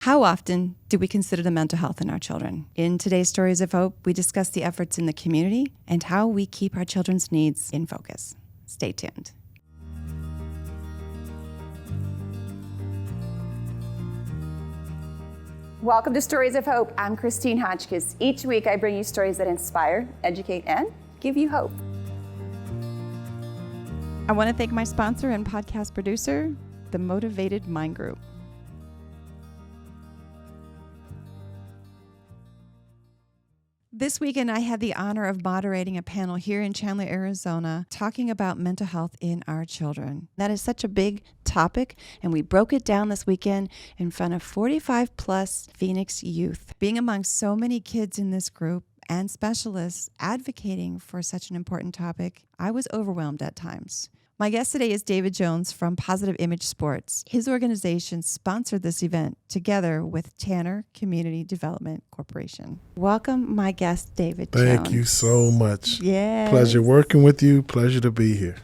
How often do we consider the mental health in our children? In today's Stories of Hope, we discuss the efforts in the community and how we keep our children's needs in focus. Stay tuned. Welcome to Stories of Hope. I'm Christine Hotchkiss. Each week I bring you stories that inspire, educate, and give you hope. I want to thank my sponsor and podcast producer, the Motivated Mind Group. This weekend, I had the honor of moderating a panel here in Chandler, Arizona, talking about mental health in our children. That is such a big topic, and we broke it down this weekend in front of 45 plus Phoenix youth. Being among so many kids in this group and specialists advocating for such an important topic, I was overwhelmed at times. My guest today is David Jones from Positive Image Sports. His organization sponsored this event together with Tanner Community Development Corporation. Welcome, my guest, David Jones. Thank you so much. Yes. Pleasure working with you. Pleasure to be here.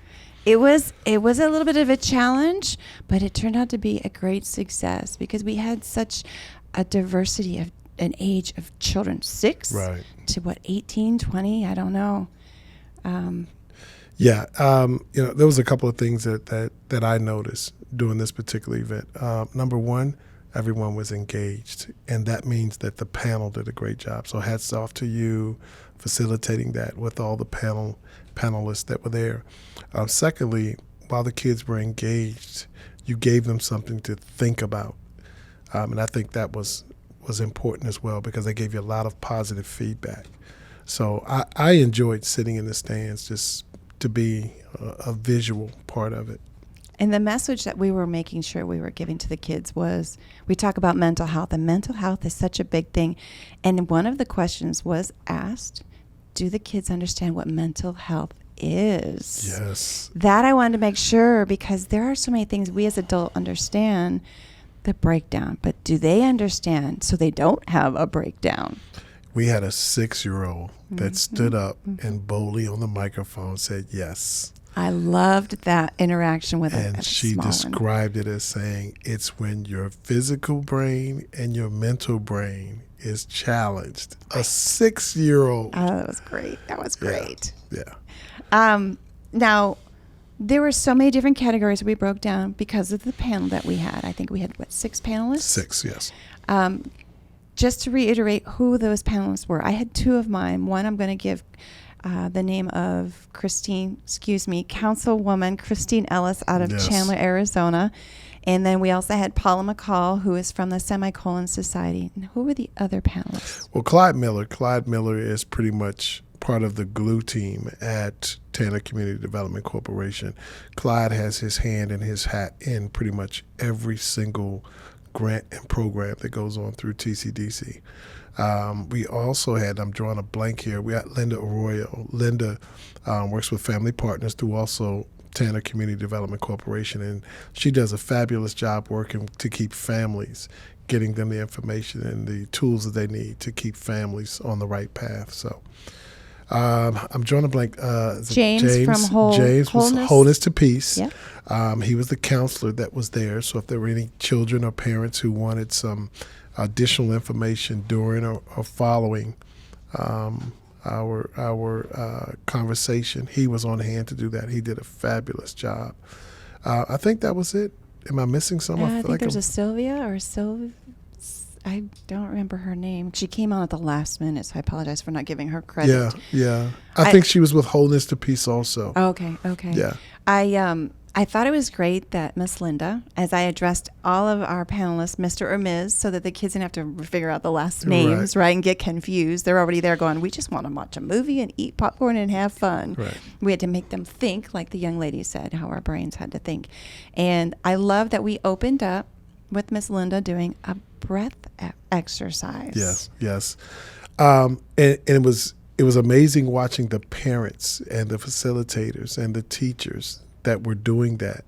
It was a little bit of a challenge, but it turned out to be a great success because we had such a diversity of an age of children, 6 right. to 18, 20, I don't know. There was a couple of things that I noticed during this particular event. Number one, everyone was engaged, and that means that the panel did a great job. So hats off to you facilitating that with all the panelists that were there. Secondly, while the kids were engaged, you gave them something to think about, and I think that was important as well because they gave you a lot of positive feedback. So I enjoyed sitting in the stands just to be a visual part of it. And the message that we were making sure we were giving to the kids was, we talk about mental health, and mental health is such a big thing. And one of the questions was asked, do the kids understand what mental health is? Yes. That I wanted to make sure, because there are so many things we as adults understand the breakdown, but do they understand so they don't have a breakdown? We had a 6-year-old that stood up and boldly on the microphone said yes. I loved that interaction with her. And she described it as saying, it's when your physical brain and your mental brain is challenged. A 6-year-old. Oh, that was great. That was great. Yeah. Now, there were so many different categories we broke down because of the panel that we had. I think we had, 6 panelists? 6, yes. Just to reiterate who those panelists were, I had 2 of mine. One, I'm going to give the name of Councilwoman Christine Ellis out of Chandler, Arizona. And then we also had Paula McCall, who is from the Semicolon Society. And who were the other panelists? Well, Clyde Miller is pretty much part of the glue team at Tanner Community Development Corporation. Clyde has his hand and his hat in pretty much every single grant and program that goes on through TCDC. We also had, I'm drawing a blank here, we got Linda Arroyo. Linda works with Family Partners through also Tanner Community Development Corporation, and she does a fabulous job working to keep families, getting them the information and the tools that they need to keep families on the right path. So I'm drawing a blank. James from James was Wholeness to Peace. Yep. He was the counselor that was there. So if there were any children or parents who wanted some additional information during or following our conversation, he was on hand to do that. He did a fabulous job. I think that was it. Am I missing something? I think there's a Sylvia or Sylvia. I don't remember her name. She came on at the last minute, so I apologize for not giving her credit. Yeah. I think she was with Wholeness to Peace also. Okay. Yeah. I thought it was great that Miss Linda, as I addressed all of our panelists, Mr. or Ms., so that the kids didn't have to figure out the last names, right, and get confused. They're already there going, we just want to watch a movie and eat popcorn and have fun. Right. We had to make them think, like the young lady said, how our brains had to think. And I love that we opened up with Miss Linda doing a breath exercise. Yes. And it was amazing watching the parents and the facilitators and the teachers that were doing that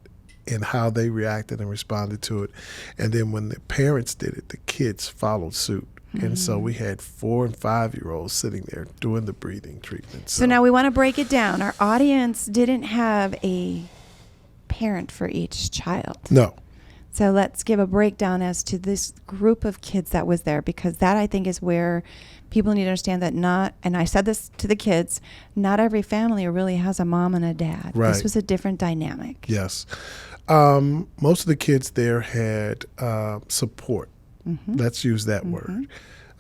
and how they reacted and responded to it. And then when the parents did it, the kids followed suit. Mm-hmm. And so we had 4 and 5-year-olds sitting there doing the breathing treatment. So now we want to break it down. Our audience didn't have a parent for each child. No. So let's give a breakdown as to this group of kids that was there, because that, I think, is where people need to understand that not, and I said this to the kids, not every family really has a mom and a dad. Right. This was a different dynamic. Yes. Most of the kids there had support. Mm-hmm. Let's use that word.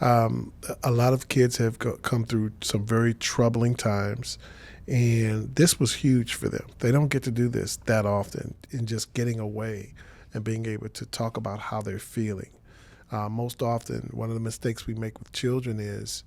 A lot of kids have come through some very troubling times, and this was huge for them. They don't get to do this that often, in just getting away and being able to talk about how they're feeling. Most often, one of the mistakes we make with children is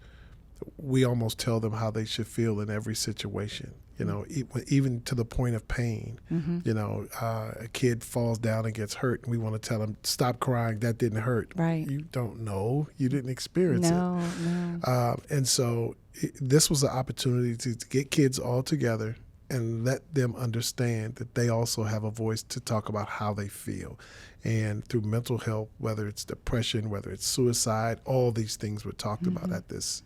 we almost tell them how they should feel in every situation. You know, even to the point of pain. Mm-hmm. You know, a kid falls down and gets hurt, and we want to tell them, stop crying, that didn't hurt. Right. You don't know. You didn't experience it. No. And so this was an opportunity to get kids all together and let them understand that they also have a voice to talk about how they feel. And through mental health, whether it's depression, whether it's suicide, all these things were talked about at this.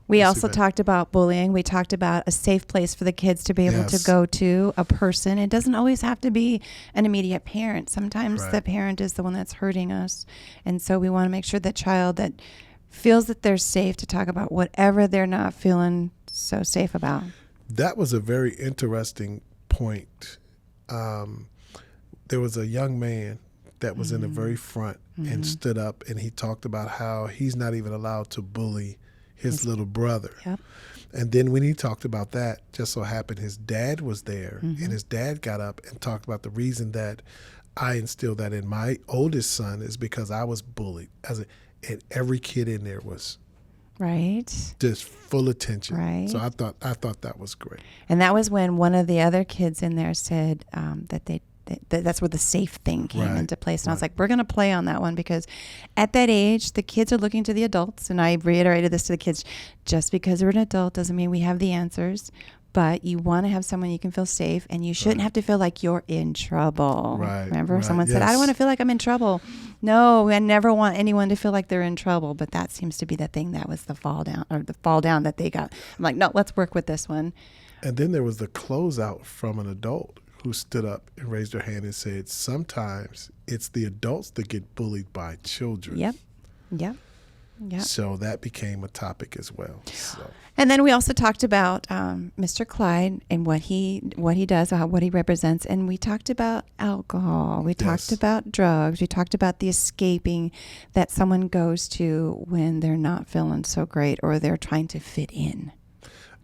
We this also event. talked about bullying. We talked about a safe place for the kids to be able to go to, a person. It doesn't always have to be an immediate parent. Sometimes the parent is the one that's hurting us. And so we want to make sure that child that feels that they're safe to talk about whatever they're not feeling so safe about. That was a very interesting point. There was a young man that was in the very front and stood up, and he talked about how he's not even allowed to bully his little brother. Yep. And then when he talked about that, just so happened his dad was there, and his dad got up and talked about the reason that I instilled that in my oldest son is because I was bullied. And every kid in there was just full attention. Right. So I thought that was great. And that was when one of the other kids in there said that that's where the safe thing came into place. And I was like, we're going to play on that one, because at that age, the kids are looking to the adults. And I reiterated this to the kids, just because you're an adult doesn't mean we have the answers, but you want to have someone you can feel safe, and you shouldn't have to feel like you're in trouble. Right. Remember, someone said, I don't want to feel like I'm in trouble. No, I never want anyone to feel like they're in trouble. But that seems to be the thing that was the fall down that they got. I'm like, no, let's work with this one. And then there was the closeout from an adult who stood up and raised her hand and said, sometimes it's the adults that get bullied by children. Yep. So that became a topic as well. So. And then we also talked about Mr. Clyde and what he does, what he represents. And we talked about alcohol. We talked about drugs. We talked about the escaping that someone goes to when they're not feeling so great or they're trying to fit in.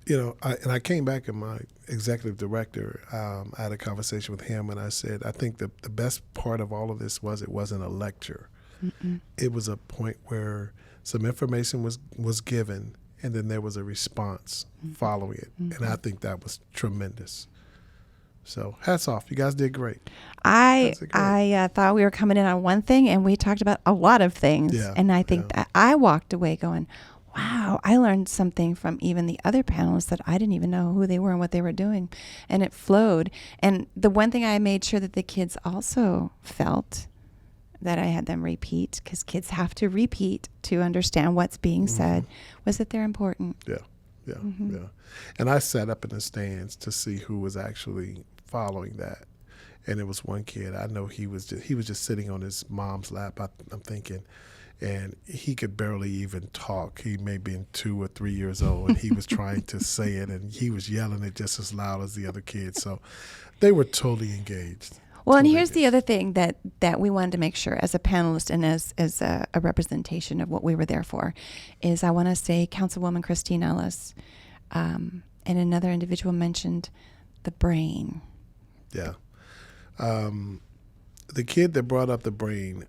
You know, I came back and my executive director, I had a conversation with him, and I said, I think the best part of all of this was it wasn't a lecture. It was a point where some information was given, and then there was a response following it. And I think that was tremendous. So hats off. You guys did great. I thought we were coming in on one thing, and we talked about a lot of things. Yeah, and I think that I walked away going, wow, I learned something from even the other panelists that I didn't even know who they were and what they were doing. And it flowed. And the one thing I made sure that the kids also felt that I had them repeat, because kids have to repeat to understand what's being said, was that they're important. Yeah. And I sat up in the stands to see who was actually following that. And it was one kid. I know he was just sitting on his mom's lap, I'm thinking. And he could barely even talk. He may have been 2 or 3 years old, and he was trying to say it, and he was yelling it just as loud as the other kids. So they were totally engaged. Well, and here's the other thing that we wanted to make sure as a panelist and as a representation of what we were there for is I want to say Councilwoman Christine Ellis and another individual mentioned the brain. Yeah. The kid that brought up the brain,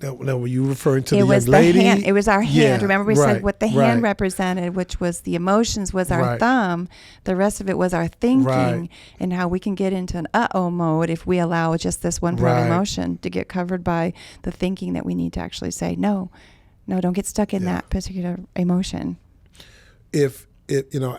now, were you referring to the young lady? It was our hand. Remember we said what the hand right. represented, which was the emotions, was our Right. thumb. The rest of it was our thinking Right. and how we can get into an uh-oh mode if we allow just this one part of Right. emotion to get covered by the thinking that we need to actually say, no, don't get stuck in that particular emotion. If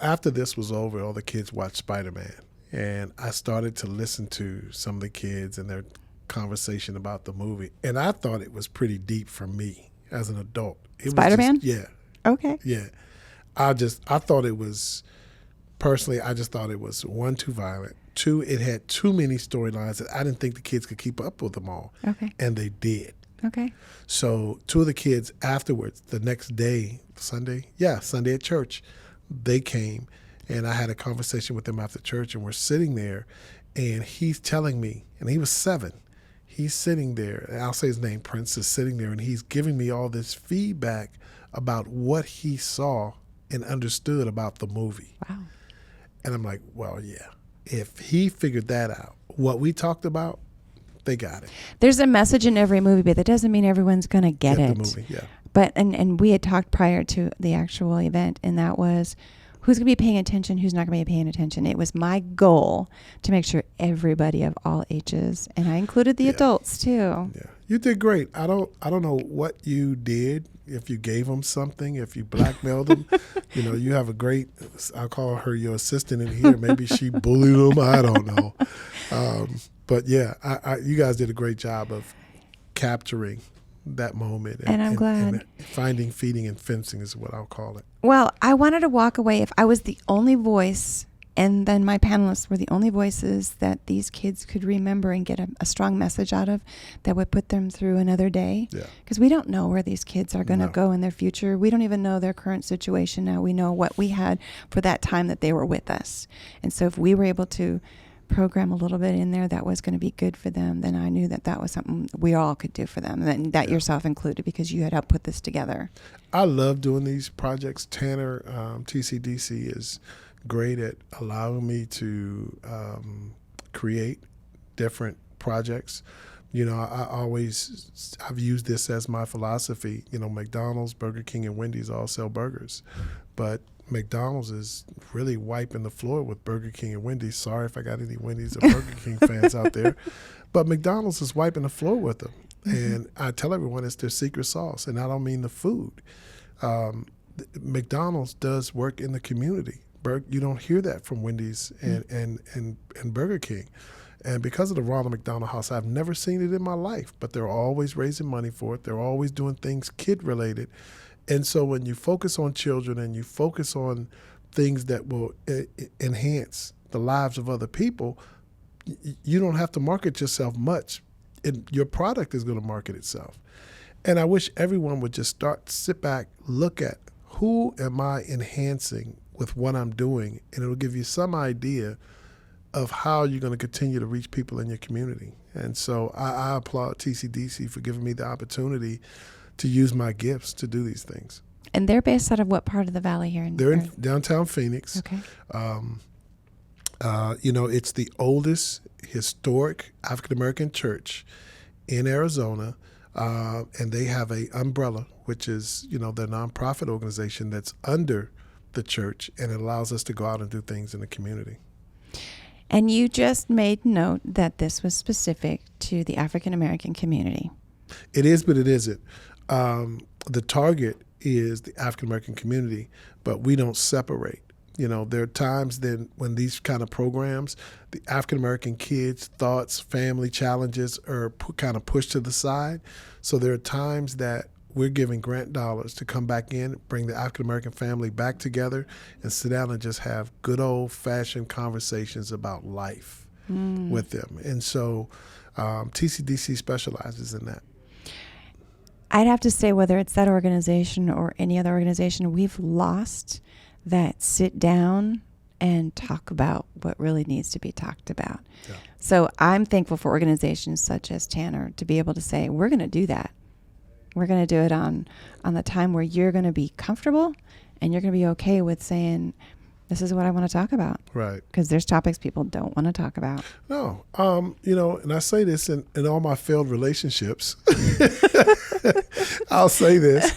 after this was over, all the kids watched Spider-Man, and I started to listen to some of the kids and their conversation about the movie, and I thought it was pretty deep for me as an adult. Spider-Man? Yeah. Okay. Yeah. I thought it was, personally, I just thought it was, 1, too violent, Two, it had too many storylines that I didn't think the kids could keep up with them all. Okay. And they did. Okay. So two of the kids afterwards, the next day, Sunday at church, they came and I had a conversation with them after church, and we're sitting there and he's telling me, and he was 7, he's sitting there, and I'll say his name, Prince, is sitting there, and he's giving me all this feedback about what he saw and understood about the movie. Wow. And I'm like, well, yeah, if he figured that out, what we talked about, they got it. There's a message in every movie, but that doesn't mean everyone's going to get it. The movie, yeah. But, and we had talked prior to the actual event, and that was who's going to be paying attention, who's not going to be paying attention. It was my goal to make sure everybody of all ages, and I included the adults too. Yeah, you did great. I don't know what you did, if you gave them something, if you blackmailed them. You have a great, I'll call her your assistant in here. Maybe she bullied them. I don't know. But yeah, you guys did a great job of capturing that moment. And I'm glad. And finding, feeding, and fencing is what I'll call it. Well, I wanted to walk away. If I was the only voice, and then my panelists were the only voices that these kids could remember and get a strong message out of that would put them through another day. Yeah. Because we don't know where these kids are going to go in their future. We don't even know their current situation now. We know what we had for that time that they were with us. And so if we were able to program a little bit in there that was going to be good for them, then I knew that was something we all could do for them, and that yourself included, because you had helped put this together. I love doing these projects. Tanner, TCDC is great at allowing me to create different projects. I've used this as my philosophy. McDonald's, Burger King, and Wendy's all sell burgers, but McDonald's is really wiping the floor with Burger King and Wendy's. Sorry if I got any Wendy's or Burger King fans out there, but McDonald's is wiping the floor with them. Mm-hmm. And I tell everyone it's their secret sauce, and I don't mean the food. McDonald's does work in the community. You don't hear that from Wendy's and Burger King. And because of the Ronald McDonald House, I've never seen it in my life, but they're always raising money for it. They're always doing things kid-related. And so when you focus on children and you focus on things that will enhance the lives of other people, you don't have to market yourself much. Your product is going to market itself. And I wish everyone would just sit back, look at who am I enhancing with what I'm doing, and it'll give you some idea of how you're going to continue to reach people in your community. And so I applaud TCDC for giving me the opportunity to use my gifts to do these things. And they're based out of what part of the valley here? They're in downtown Phoenix. Okay. It's the oldest historic African-American church in Arizona, and they have a umbrella, which is, their nonprofit organization that's under the church, and it allows us to go out and do things in the community. And you just made note that this was specific to the African-American community. It is, but it isn't. The target is the African-American community, but we don't separate. There are times then when these kind of programs, the African-American kids' thoughts, family challenges are kind of pushed to the side. So there are times that we're giving grant dollars to come back in, bring the African-American family back together, and sit down and just have good old-fashioned conversations about life with them. And so TCDC specializes in that. I'd have to say, whether it's that organization or any other organization, we've lost that sit down and talk about what really needs to be talked about. Yeah. So I'm thankful for organizations such as Tanner to be able to say, we're going to do that. We're going to do it on the time where you're going to be comfortable and you're going to be okay with saying, this is what I want to talk about. Right. Because there's topics people don't want to talk about. No. And I say this in all my failed relationships. I'll say this.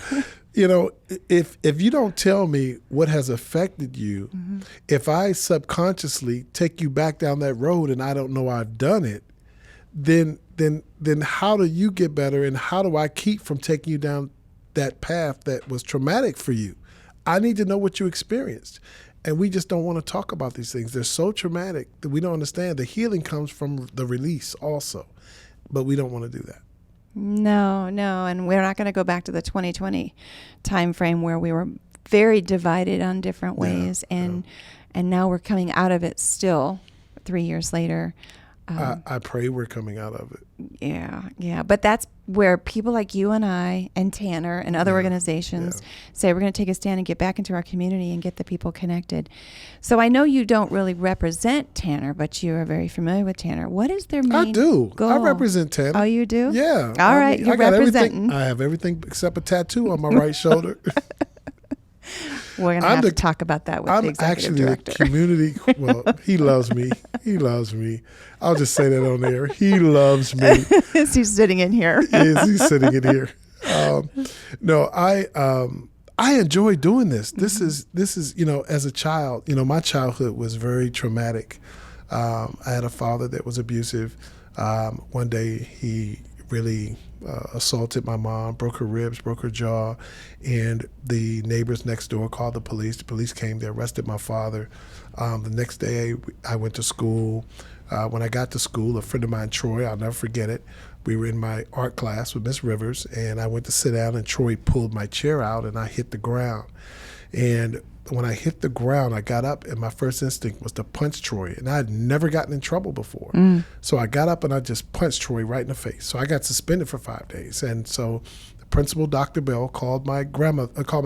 If you don't tell me what has affected you, mm-hmm. if I subconsciously take you back down that road and I don't know I've done it, then how do you get better, and how do I keep from taking you down that path that was traumatic for you? I need to know what you experienced. And we just don't want to talk about these things. They're so traumatic that we don't understand. The healing comes from the release also, but we don't want to do that. No, and we're not going to go back to the 2020 time frame where we were very divided on different ways, and now we're coming out of it still 3 years later. I pray we're coming out of it. Yeah. But that's where people like you and I and Tanner and other organizations say we're going to take a stand and get back into our community and get the people connected. So I know you don't really represent Tanner, but you are very familiar with Tanner. What is their main goal? I represent Tanner. Oh, you do? Yeah. All right. You're representing. I have everything except a tattoo on my right shoulder. We're going to have to talk about that with the executive director. The community. Well, he loves me. He loves me. I'll just say that on there. He loves me. He's sitting in here. He's sitting in here. No, I enjoy doing this. This is as a child, my childhood was very traumatic. I had a father that was abusive. One day he really assaulted my mom, broke her ribs, broke her jaw, and the neighbors next door called the police. The police came, they arrested my father. The next day I went to school. When I got to school, a friend of mine, Troy, I'll never forget it, we were in my art class with Miss Rivers, and I went to sit down, and Troy pulled my chair out, and I hit the ground. And when I hit the ground, I got up, and my first instinct was to punch Troy. And I had never gotten in trouble before. So I got up, and I just punched Troy right in the face. So I got suspended for 5 days. And so the principal, Dr. Bell, called my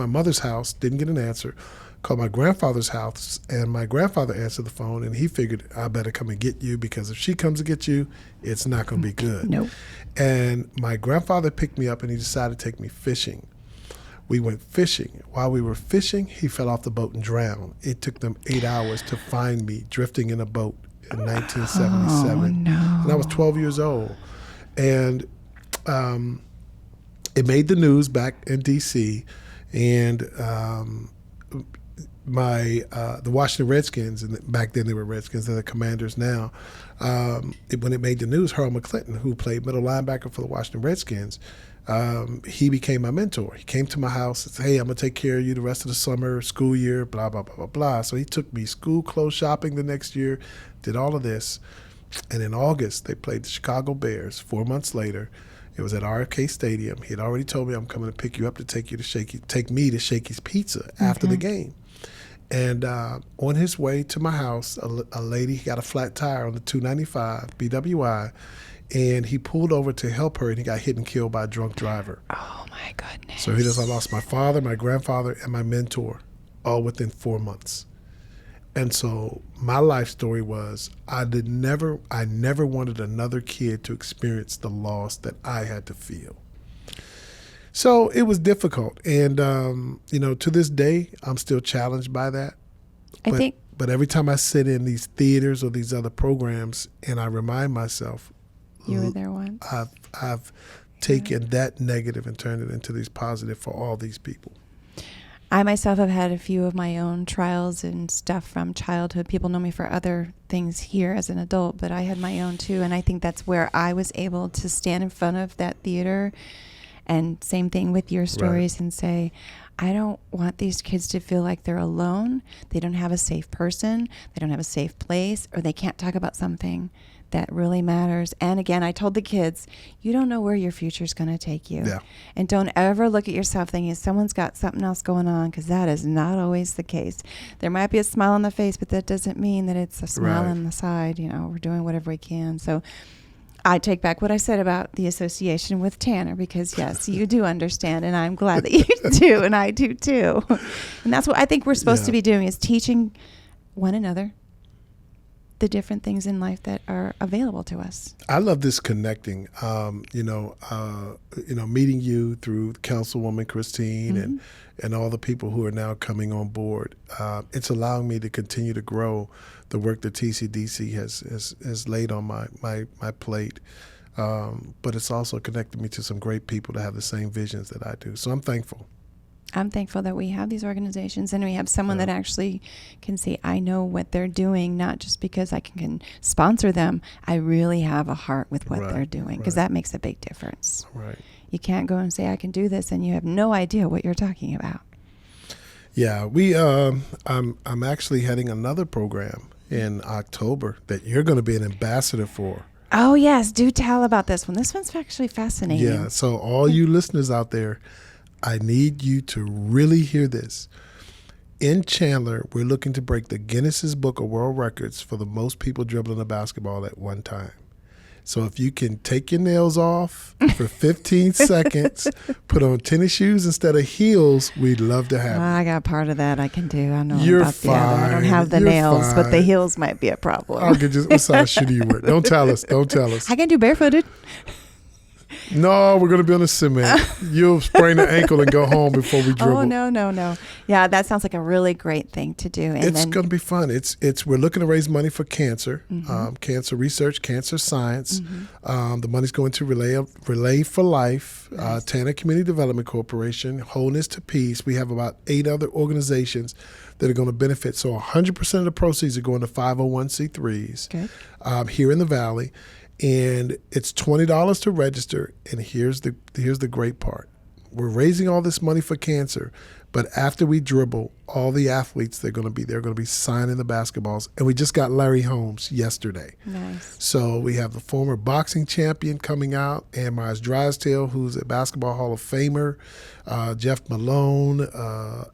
mother's house, didn't get an answer, called my grandfather's house, and my grandfather answered the phone, and he figured, I better come and get you, because if she comes to get you, it's not going to be good. Nope. And my grandfather picked me up, and he decided to take me fishing. We went fishing. While we were fishing, he fell off the boat and drowned. It took them 8 hours to find me drifting in a boat in 1977. Oh, no. And I was 12 years old. And it made the news back in D.C. And the Washington Redskins, and back then they were Redskins, they're the Commanders now. When it made the news, Harold McClinton, who played middle linebacker for the Washington Redskins, he became my mentor. He came to my house and said, hey, I'm going to take care of you the rest of the summer, school year, blah, blah, blah, blah, blah. So he took me school clothes shopping the next year, did all of this. And in August, they played the Chicago Bears. 4 months later, it was at RFK Stadium. He had already told me, I'm coming to pick you up to take me to Shakey's Pizza after the game. And on his way to my house, a lady got a flat tire on the 295 BWI, and he pulled over to help her, and he got hit and killed by a drunk driver. Oh, my goodness. So I lost my father, my grandfather, and my mentor all within 4 months. And so my life story was I never wanted another kid to experience the loss that I had to feel. So it was difficult. And, to this day, I'm still challenged by that. But every time I sit in these theaters or these other programs and I remind myself, you were there once. I've taken that negative and turned it into these positive for all these people. I myself have had a few of my own trials and stuff from childhood. People know me for other things here as an adult, but I had my own too. And I think that's where I was able to stand in front of that theater, and same thing with your stories, and say, I don't want these kids to feel like they're alone. They don't have a safe person. They don't have a safe place, or they can't talk about something that really matters. And again, I told the kids, you don't know where your future's going to take you. Yeah. And don't ever look at yourself thinking someone's got something else going on, because that is not always the case. There might be a smile on the face, but that doesn't mean that it's a smile on the side. We're doing whatever we can. So I take back what I said about the association with Tanner, because yes, you do understand, and I'm glad that you do, and I do too. And that's what I think we're supposed to be doing, is teaching one another the different things in life that are available to us. I love this connecting, meeting you through Councilwoman Christine and all the people who are now coming on board. It's allowing me to continue to grow the work that TCDC has laid on my plate. But it's also connected me to some great people that have the same visions that I do. So I'm thankful. I'm thankful that we have these organizations, and we have someone that actually can say, I know what they're doing, not just because I can sponsor them. I really have a heart with what they're doing, because that makes a big difference. Right. You can't go and say, I can do this, and you have no idea what you're talking about. Yeah, I'm actually heading another program in October that you're going to be an ambassador for. Oh, yes. Do tell about this one. This one's actually fascinating. Yeah, so all you listeners out there, I need you to really hear this. in Chandler, we're looking to break the Guinness's Book of World Records for the most people dribbling a basketball at one time. So if you can take your nails off for 15 seconds, put on tennis shoes instead of heels, we'd love to have you. I got part of that I can do. I know You're about the other. I don't fine. have the You're nails, but the fine. heels might be a problem. I'll get you. What size shoe do you wear? Don't tell us. Don't tell us. I can do barefooted. No, we're going to be on the cement. You'll sprain an ankle and go home before we dribble. Oh, no. Yeah, that sounds like a really great thing to do. And It's then, going to be fun. We're looking to raise money for cancer, Mm-hmm. cancer research, cancer science. The money's going to Relay for Life, Nice. Tanner Community Development Corporation, Wholeness to Peace. We have about 8 other organizations that are going to benefit. So 100% of the proceeds are going to 501c3s Good. here in the Valley. And it's $20 to register. And here's the great part. We're raising all this money for cancer, but after we dribble, all the athletes they're going to be signing the basketballs. And we just got Larry Holmes yesterday. Nice. So we have the former boxing champion coming out, and Myers Drysdale, who's a Basketball Hall of Famer, Jeff Malone,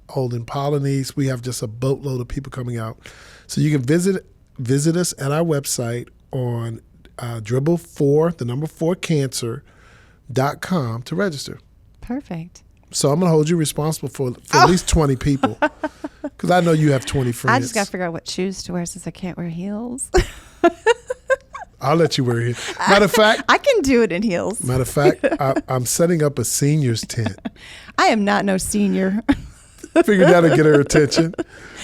Holden Polynice. We have just a boatload of people coming out. So you can visit us at our website on dribble4, the number 4 cancer.com to register. Perfect. So I'm going to hold you responsible for at least 20 people because I know you have 20 friends. I just got to figure out what shoes to wear since I can't wear heels. I'll let you wear it. Matter of fact, I can do it in heels. I'm setting up a seniors tent. I am not no senior. Figured that'll get her attention.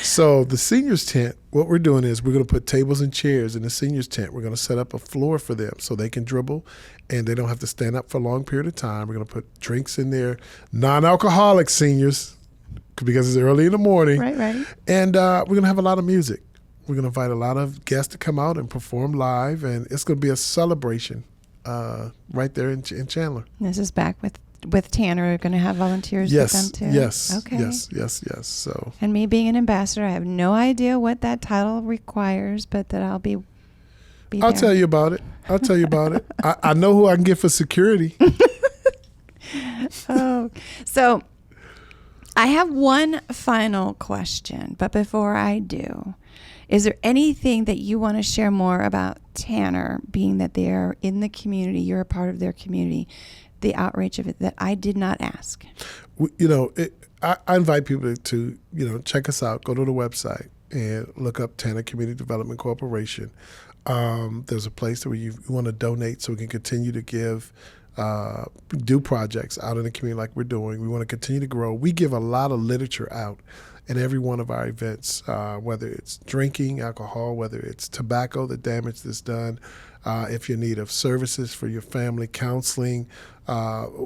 So the seniors tent, what we're doing is we're going to put tables and chairs in the seniors tent. We're going to set up a floor for them so they can dribble and they don't have to stand up for a long period of time. We're going to put drinks in there, non-alcoholic seniors because it's early in the morning. Right. And we're going to have a lot of music. We're going to invite a lot of guests to come out and perform live, and it's going to be a celebration right there in Chandler. This is back with Tanner. We're going to have volunteers Yes, with them too. yes, Okay. yes. So, And me being an ambassador, I have no idea what that title requires, but that I'll be I'll there. tell you about it. I know who I can get for security. Oh, so I have one final question, but before I do, is there anything that you want to share more about Tanner, being that they're in the community, you're a part of their community, the outreach of it, that I did not ask? I invite people to, check us out, go to the website and look up Tanner Community Development Corporation. There's a place where you want to donate so we can continue to give, do projects out in the community like we're doing. We want to continue to grow. We give a lot of literature out at every one of our events, whether it's drinking, alcohol, whether it's tobacco, the damage that's done, if you're in need of services for your family, counseling,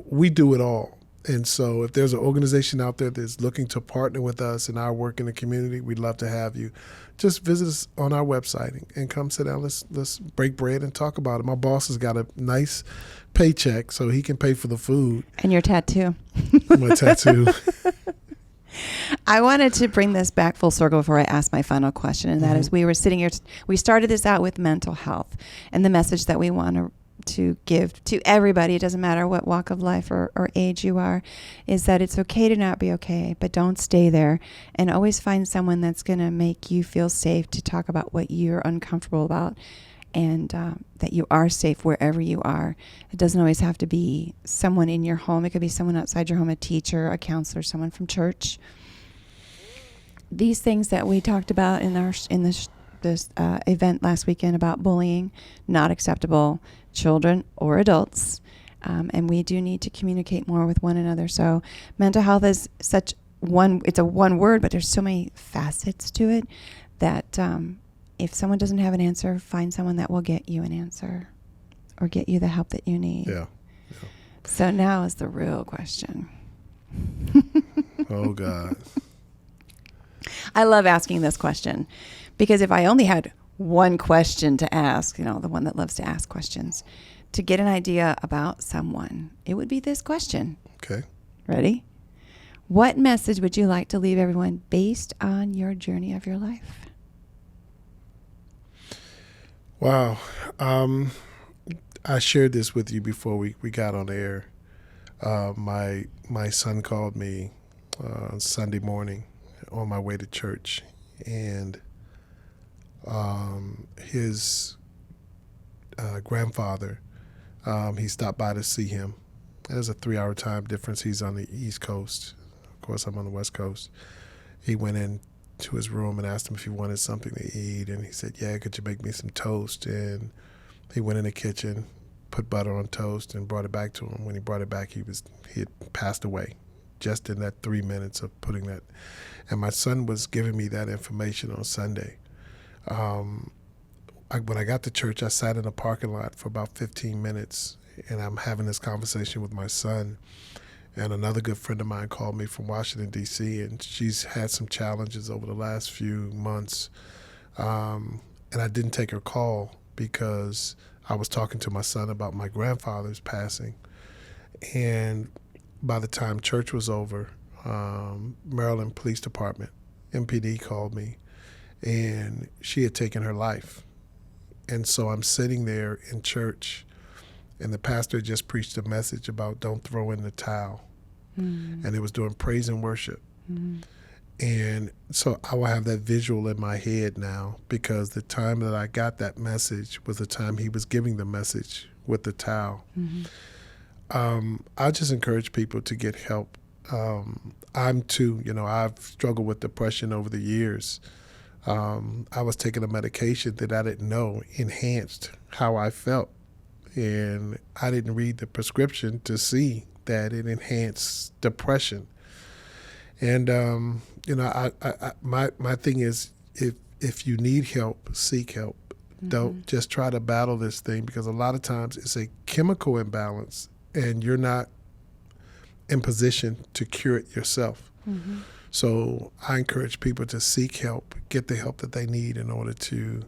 we do it all. And so if there's an organization out there that's looking to partner with us in our work in the community, we'd love to have you. Just visit us on our website and come sit down. Let's break bread and talk about it. My boss has got a nice paycheck, so he can pay for the food. And your tattoo. My tattoo. I wanted to bring this back full circle before I ask my final question, and that is, we were sitting here, we started this out with mental health and the message that we want to give to everybody, it doesn't matter what walk of life or age you are, is that it's okay to not be okay, but don't stay there, and always find someone that's going to make you feel safe to talk about what you're uncomfortable about, and that you are safe wherever you are. It doesn't always have to be someone in your home. It could be someone outside your home, a teacher, a counselor, someone from church. These things that we talked about in this event last weekend about bullying, not acceptable, children or adults, and we do need to communicate more with one another. So mental health is it's a one word, but there's so many facets to it that if someone doesn't have an answer, find someone that will get you an answer or get you the help that you need. Yeah. So now is the real question. Oh, God. I love asking this question because if I only had one question to ask, the one that loves to ask questions, to get an idea about someone, it would be this question. Okay. Ready? What message would you like to leave everyone based on your journey of your life? Wow. I shared this with you before we got on air. My son called me on Sunday morning on my way to church, and his grandfather, he stopped by to see him. There's a 3-hour time difference. He's on the East Coast. Of course, I'm on the West Coast. He went in to his room and asked him if he wanted something to eat, and he said, "Yeah, could you make me some toast?" And he went in the kitchen, put butter on toast, and brought it back to him. When he brought it back, he had passed away just in that 3 minutes of putting that. And my son was giving me that information on Sunday. When I got to church, I sat in a parking lot for about 15 minutes, and I'm having this conversation with my son. And another good friend of mine called me from Washington, D.C., and she's had some challenges over the last few months. And I didn't take her call because I was talking to my son about my grandfather's passing. And by the time church was over, Maryland Police Department, MPD, called me, and she had taken her life. And so I'm sitting there in church, and the pastor just preached a message about don't throw in the towel. And it was doing praise and worship. And so I will have that visual in my head now, because the time that I got that message was the time he was giving the message with the towel. I just encourage people to get help. I'm too, I've struggled with depression over the years. I was taking a medication that I didn't know enhanced how I felt. And I didn't read the prescription to see that it enhanced depression. And, my thing is, if you need help, seek help. Don't just try to battle this thing, because a lot of times it's a chemical imbalance and you're not in position to cure it yourself. So I encourage people to seek help, get the help that they need in order to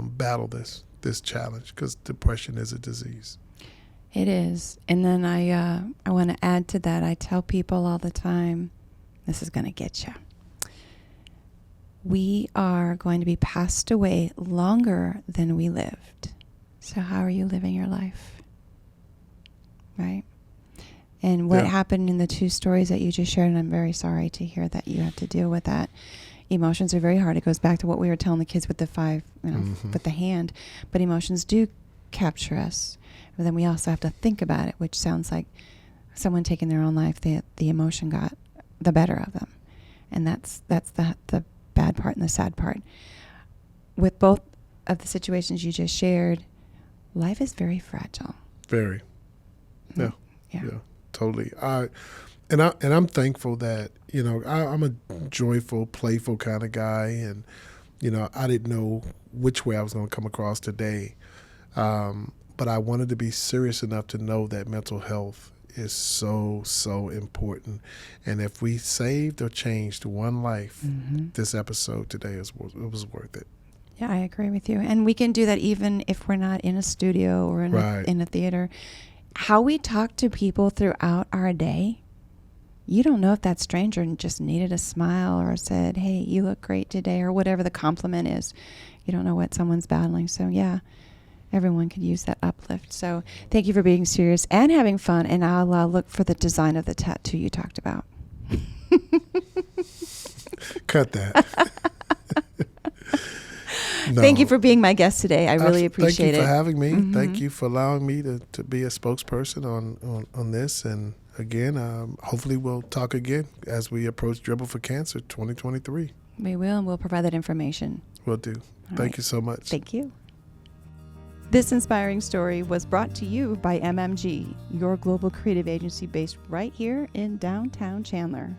battle this challenge, because depression is a disease. It is. And then I want to add to that. I tell people all the time, this is going to get you. We are going to be passed away longer than we lived. So how are you living your life? Right? And what happened in the 2 stories that you just shared, and I'm very sorry to hear that you have to deal with that. Emotions are very hard. It goes back to what we were telling the kids with the 5, with the hand. But emotions do capture us. But then we also have to think about it, which sounds like someone taking their own life. The emotion got the better of them, and that's the bad part and the sad part. With both of the situations you just shared, life is very fragile. Very. Yeah. Totally. I'm thankful that, I'm a joyful, playful kind of guy, and, I didn't know which way I was going to come across today. But I wanted to be serious enough to know that mental health is so, so important. And if we saved or changed one life, this episode today, it was worth it. Yeah, I agree with you. And we can do that even if we're not in a studio or in a theater. How we talk to people throughout our day, you don't know if that stranger just needed a smile or said, "Hey, you look great today," or whatever the compliment is. You don't know what someone's battling. So yeah, everyone could use that uplift. So thank you for being serious and having fun. And I'll look for the design of the tattoo you talked about. Cut that. No. Thank you for being my guest today. I really appreciate it. Thank you for having me. Thank you for allowing me to be a spokesperson on this. And again, hopefully we'll talk again as we approach Dribble for Cancer 2023. We will, and we'll provide that information. Will do. Thank you so much. Thank you. This inspiring story was brought to you by MMG, your global creative agency based right here in downtown Chandler.